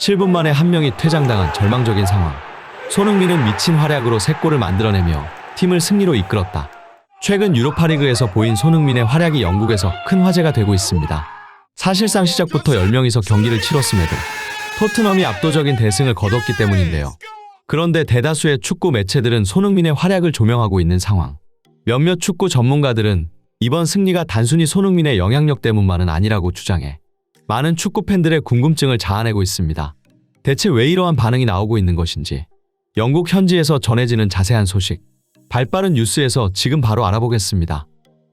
7분 만에 한 명이 퇴장당한 절망적인 상황. 손흥민은 미친 활약으로 3골을 만들어내며 팀을 승리로 이끌었다. 최근 유로파리그에서 보인 손흥민의 활약이 영국에서 큰 화제가 되고 있습니다. 사실상 시작부터 10명이서 경기를 치렀음에도 토트넘이 압도적인 대승을 거뒀기 때문인데요. 그런데 대다수의 축구 매체들은 손흥민의 활약을 조명하고 있는 상황. 몇몇 축구 전문가들은 이번 승리가 단순히 손흥민의 영향력 때문만은 아니라고 주장해 많은 축구 팬들의 궁금증을 자아내고 있습니다. 대체 왜 이러한 반응이 나오고 있는 것인지 영국 현지에서 전해지는 자세한 소식, 발빠른 뉴스에서 지금 바로 알아보겠습니다.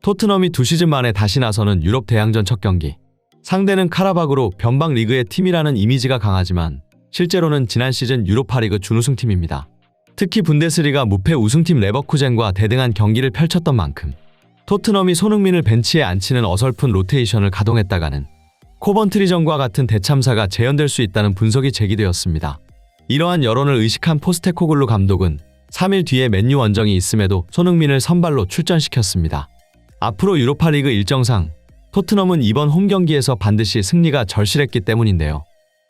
토트넘이 2시즌 만에 다시 나서는 유럽 대항전 첫 경기. 상대는 카라박으로 변방 리그의 팀이라는 이미지가 강하지만 실제로는 지난 시즌 유로파리그 준우승팀입니다. 특히 분데스리가 무패 우승팀 레버쿠젠과 대등한 경기를 펼쳤던 만큼 토트넘이 손흥민을 벤치에 앉히는 어설픈 로테이션을 가동했다가는 코번트리전과 같은 대참사가 재현될 수 있다는 분석이 제기되었습니다. 이러한 여론을 의식한 포스테코글루 감독은 3일 뒤에 맨유 원정이 있음에도 손흥민을 선발로 출전시켰습니다. 앞으로 유로파리그 일정상 토트넘은 이번 홈경기에서 반드시 승리가 절실했기 때문인데요.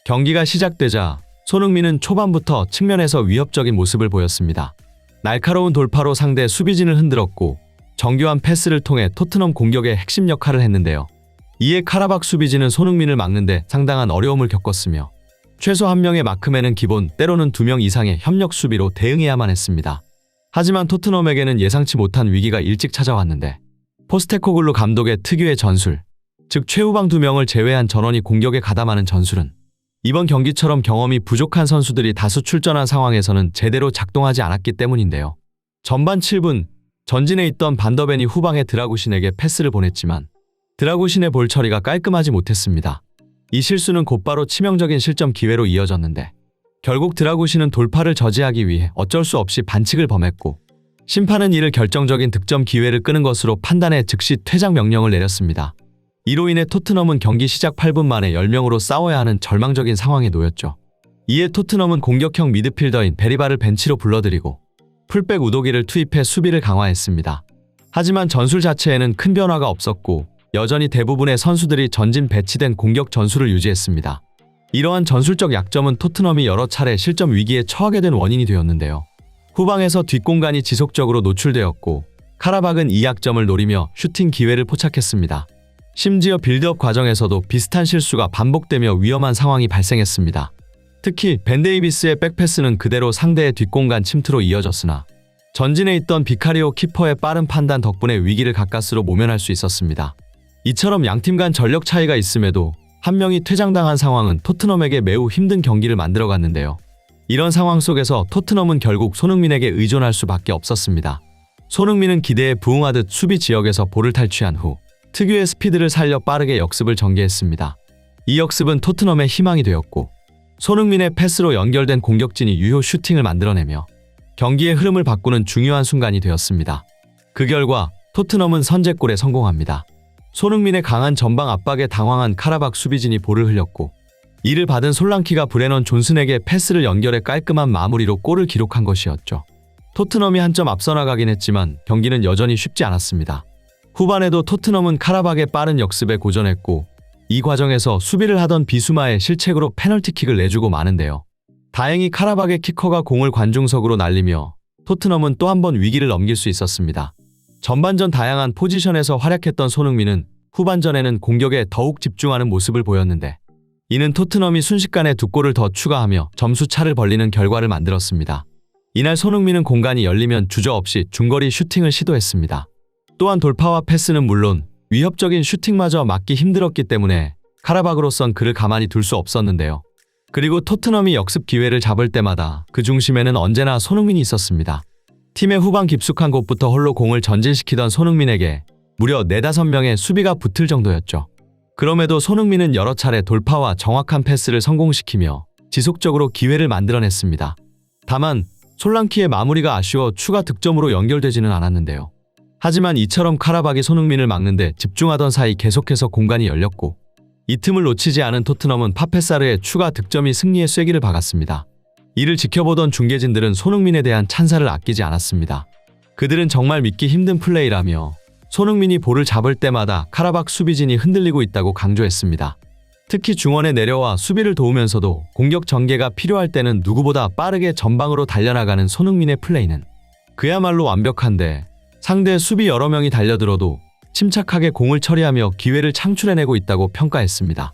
경기가 시작되자 손흥민은 초반부터 측면에서 위협적인 모습을 보였습니다. 날카로운 돌파로 상대 수비진을 흔들었고 정교한 패스를 통해 토트넘 공격의 핵심 역할을 했는데요. 이에 카라박 수비진은 손흥민을 막는데 상당한 어려움을 겪었으며 최소 한 명의 마크맨은 기본, 때로는 2명 이상의 협력 수비로 대응해야만 했습니다. 하지만 토트넘에게는 예상치 못한 위기가 일찍 찾아왔는데 포스테코글루 감독의 특유의 전술, 즉 최후방 2명을 제외한 전원이 공격에 가담하는 전술은 이번 경기처럼 경험이 부족한 선수들이 다수 출전한 상황에서는 제대로 작동하지 않았기 때문인데요. 전반 7분, 전진에 있던 반더벤이 후방의 드라구신에게 패스를 보냈지만 드라구신의 볼 처리가 깔끔하지 못했습니다. 이 실수는 곧바로 치명적인 실점 기회로 이어졌는데 결국 드라구신은 돌파를 저지하기 위해 어쩔 수 없이 반칙을 범했고 심판은 이를 결정적인 득점 기회를 끄는 것으로 판단해 즉시 퇴장 명령을 내렸습니다. 이로 인해 토트넘은 경기 시작 8분 만에 10명으로 싸워야 하는 절망적인 상황에 놓였죠. 이에 토트넘은 공격형 미드필더인 베리바를 벤치로 불러들이고 풀백 우도기를 투입해 수비를 강화했습니다. 하지만 전술 자체에는 큰 변화가 없었고 여전히 대부분의 선수들이 전진 배치된 공격 전술을 유지했습니다. 이러한 전술적 약점은 토트넘이 여러 차례 실점 위기에 처하게 된 원인이 되었는데요. 후방에서 뒷공간이 지속적으로 노출되었고 카라박은 이 약점을 노리며 슈팅 기회를 포착했습니다. 심지어 빌드업 과정에서도 비슷한 실수가 반복되며 위험한 상황이 발생했습니다. 특히 벤 데이비스의 백패스는 그대로 상대의 뒷공간 침투로 이어졌으나 전진에 있던 비카리오 키퍼의 빠른 판단 덕분에 위기를 가까스로 모면할 수 있었습니다. 이처럼 양팀 간 전력 차이가 있음에도 한 명이 퇴장당한 상황은 토트넘에게 매우 힘든 경기를 만들어갔는데요. 이런 상황 속에서 토트넘은 결국 손흥민에게 의존할 수밖에 없었습니다. 손흥민은 기대에 부응하듯 수비 지역에서 볼을 탈취한 후 특유의 스피드를 살려 빠르게 역습을 전개했습니다. 이 역습은 토트넘의 희망이 되었고 손흥민의 패스로 연결된 공격진이 유효 슈팅을 만들어내며 경기의 흐름을 바꾸는 중요한 순간이 되었습니다. 그 결과 토트넘은 선제골에 성공합니다. 손흥민의 강한 전방 압박에 당황한 카라박 수비진이 볼을 흘렸고 이를 받은 솔랑키가 브레넌 존슨에게 패스를 연결해 깔끔한 마무리로 골을 기록한 것이었죠. 토트넘이 한 점 앞서 나가긴 했지만 경기는 여전히 쉽지 않았습니다. 후반에도 토트넘은 카라박의 빠른 역습에 고전했고 이 과정에서 수비를 하던 비수마의 실책으로 페널티킥을 내주고 마는데요. 다행히 카라박의 키커가 공을 관중석으로 날리며 토트넘은 또 한 번 위기를 넘길 수 있었습니다. 전반전 다양한 포지션에서 활약했던 손흥민은 후반전에는 공격에 더욱 집중하는 모습을 보였는데 이는 토트넘이 순식간에 2골을 더 추가하며 점수 차를 벌리는 결과를 만들었습니다. 이날 손흥민은 공간이 열리면 주저없이 중거리 슈팅을 시도했습니다. 또한 돌파와 패스는 물론 위협적인 슈팅마저 막기 힘들었기 때문에 카라박으로선 그를 가만히 둘 수 없었는데요. 그리고 토트넘이 역습 기회를 잡을 때마다 그 중심에는 언제나 손흥민이 있었습니다. 팀의 후방 깊숙한 곳부터 홀로 공을 전진시키던 손흥민에게 무려 4-5명의 수비가 붙을 정도였죠. 그럼에도 손흥민은 여러 차례 돌파와 정확한 패스를 성공시키며 지속적으로 기회를 만들어냈습니다. 다만 솔랑키의 마무리가 아쉬워 추가 득점으로 연결되지는 않았는데요. 하지만 이처럼 카라박이 손흥민을 막는데 집중하던 사이 계속해서 공간이 열렸고 이 틈을 놓치지 않은 토트넘은 파페사르의 추가 득점이 승리의 쐐기를 박았습니다. 이를 지켜보던 중계진들은 손흥민에 대한 찬사를 아끼지 않았습니다. 그들은 정말 믿기 힘든 플레이라며 손흥민이 볼을 잡을 때마다 카라박 수비진이 흔들리고 있다고 강조했습니다. 특히 중원에 내려와 수비를 도우면서도 공격 전개가 필요할 때는 누구보다 빠르게 전방으로 달려나가는 손흥민의 플레이는 그야말로 완벽한데, 상대 수비 여러 명이 달려들어도 침착하게 공을 처리하며 기회를 창출해내고 있다고 평가했습니다.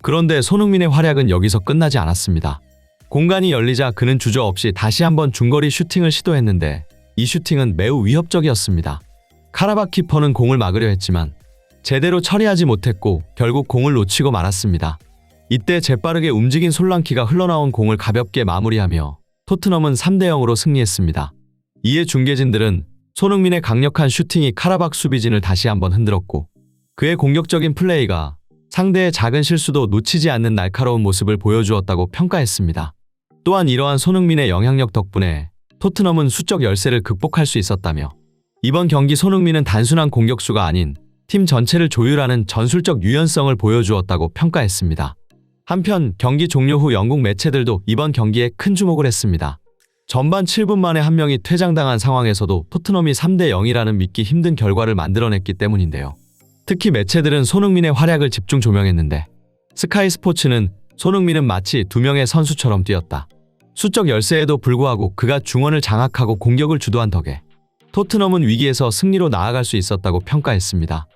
그런데 손흥민의 활약은 여기서 끝나지 않았습니다. 공간이 열리자 그는 주저없이 다시 한번 중거리 슈팅을 시도했는데 이 슈팅은 매우 위협적이었습니다. 카라박 키퍼는 공을 막으려 했지만 제대로 처리하지 못했고 결국 공을 놓치고 말았습니다. 이때 재빠르게 움직인 솔랑키가 흘러나온 공을 가볍게 마무리하며 토트넘은 3대0으로 승리했습니다. 이에 중계진들은 손흥민의 강력한 슈팅이 카라박 수비진을 다시 한번 흔들었고, 그의 공격적인 플레이가 상대의 작은 실수도 놓치지 않는 날카로운 모습을 보여주었다고 평가했습니다. 또한 이러한 손흥민의 영향력 덕분에 토트넘은 수적 열세를 극복할 수 있었다며, 이번 경기 손흥민은 단순한 공격수가 아닌 팀 전체를 조율하는 전술적 유연성을 보여주었다고 평가했습니다. 한편 경기 종료 후 영국 매체들도 이번 경기에 큰 주목을 했습니다. 전반 7분 만에 한 명이 퇴장당한 상황에서도 토트넘이 3대0이라는 믿기 힘든 결과를 만들어냈기 때문인데요. 특히 매체들은 손흥민의 활약을 집중 조명했는데, 스카이 스포츠는 손흥민은 마치 두 명의 선수처럼 뛰었다. 수적 열세에도 불구하고 그가 중원을 장악하고 공격을 주도한 덕에 토트넘은 위기에서 승리로 나아갈 수 있었다고 평가했습니다.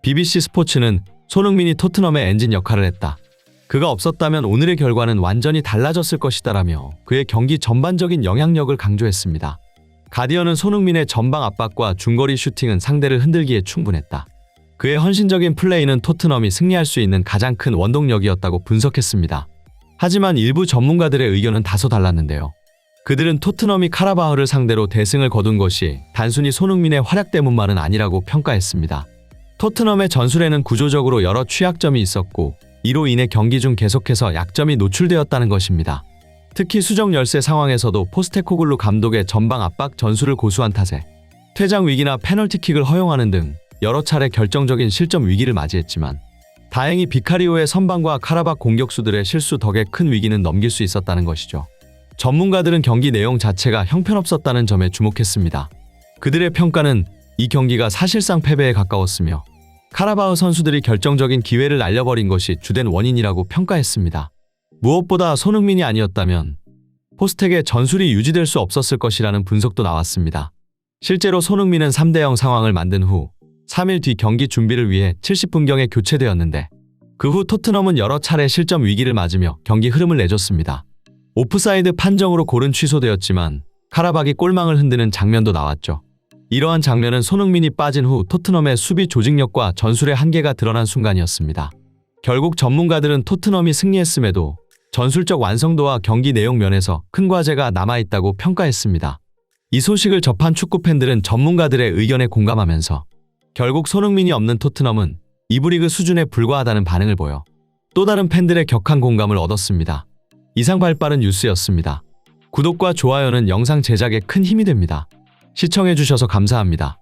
BBC 스포츠는 손흥민이 토트넘의 엔진 역할을 했다. 그가 없었다면 오늘의 결과는 완전히 달라졌을 것이다라며 그의 경기 전반적인 영향력을 강조했습니다. 가디언은 손흥민의 전방 압박과 중거리 슈팅은 상대를 흔들기에 충분했다. 그의 헌신적인 플레이는 토트넘이 승리할 수 있는 가장 큰 원동력이었다고 분석했습니다. 하지만 일부 전문가들의 의견은 다소 달랐는데요. 그들은 토트넘이 카라바흐를 상대로 대승을 거둔 것이 단순히 손흥민의 활약 때문만은 아니라고 평가했습니다. 토트넘의 전술에는 구조적으로 여러 취약점이 있었고, 이로 인해 경기 중 계속해서 약점이 노출되었다는 것입니다. 특히 수적 열세 상황에서도 포스테코글루 감독의 전방 압박 전술을 고수한 탓에 퇴장 위기나 페널티킥을 허용하는 등 여러 차례 결정적인 실점 위기를 맞이했지만, 다행히 비카리오의 선방과 카라박 공격수들의 실수 덕에 큰 위기는 넘길 수 있었다는 것이죠. 전문가들은 경기 내용 자체가 형편없었다는 점에 주목했습니다. 그들의 평가는 이 경기가 사실상 패배에 가까웠으며 카라바흐 선수들이 결정적인 기회를 날려버린 것이 주된 원인이라고 평가했습니다. 무엇보다 손흥민이 아니었다면 포스텍의 전술이 유지될 수 없었을 것이라는 분석도 나왔습니다. 실제로 손흥민은 3대0 상황을 만든 후 3일 뒤 경기 준비를 위해 70분경에 교체되었는데, 그 후 토트넘은 여러 차례 실점 위기를 맞으며 경기 흐름을 내줬습니다. 오프사이드 판정으로 골은 취소되었지만 카라박이 골망을 흔드는 장면도 나왔죠. 이러한 장면은 손흥민이 빠진 후 토트넘의 수비 조직력과 전술의 한계가 드러난 순간이었습니다. 결국 전문가들은 토트넘이 승리했음에도 전술적 완성도와 경기 내용 면에서 큰 과제가 남아있다고 평가했습니다. 이 소식을 접한 축구 팬들은 전문가들의 의견에 공감하면서 결국 손흥민이 없는 토트넘은 2부 리그 수준에 불과하다는 반응을 보여 또 다른 팬들의 격한 공감을 얻었습니다. 이상 발빠른 뉴스였습니다. 구독과 좋아요는 영상 제작에 큰 힘이 됩니다. 시청해주셔서 감사합니다.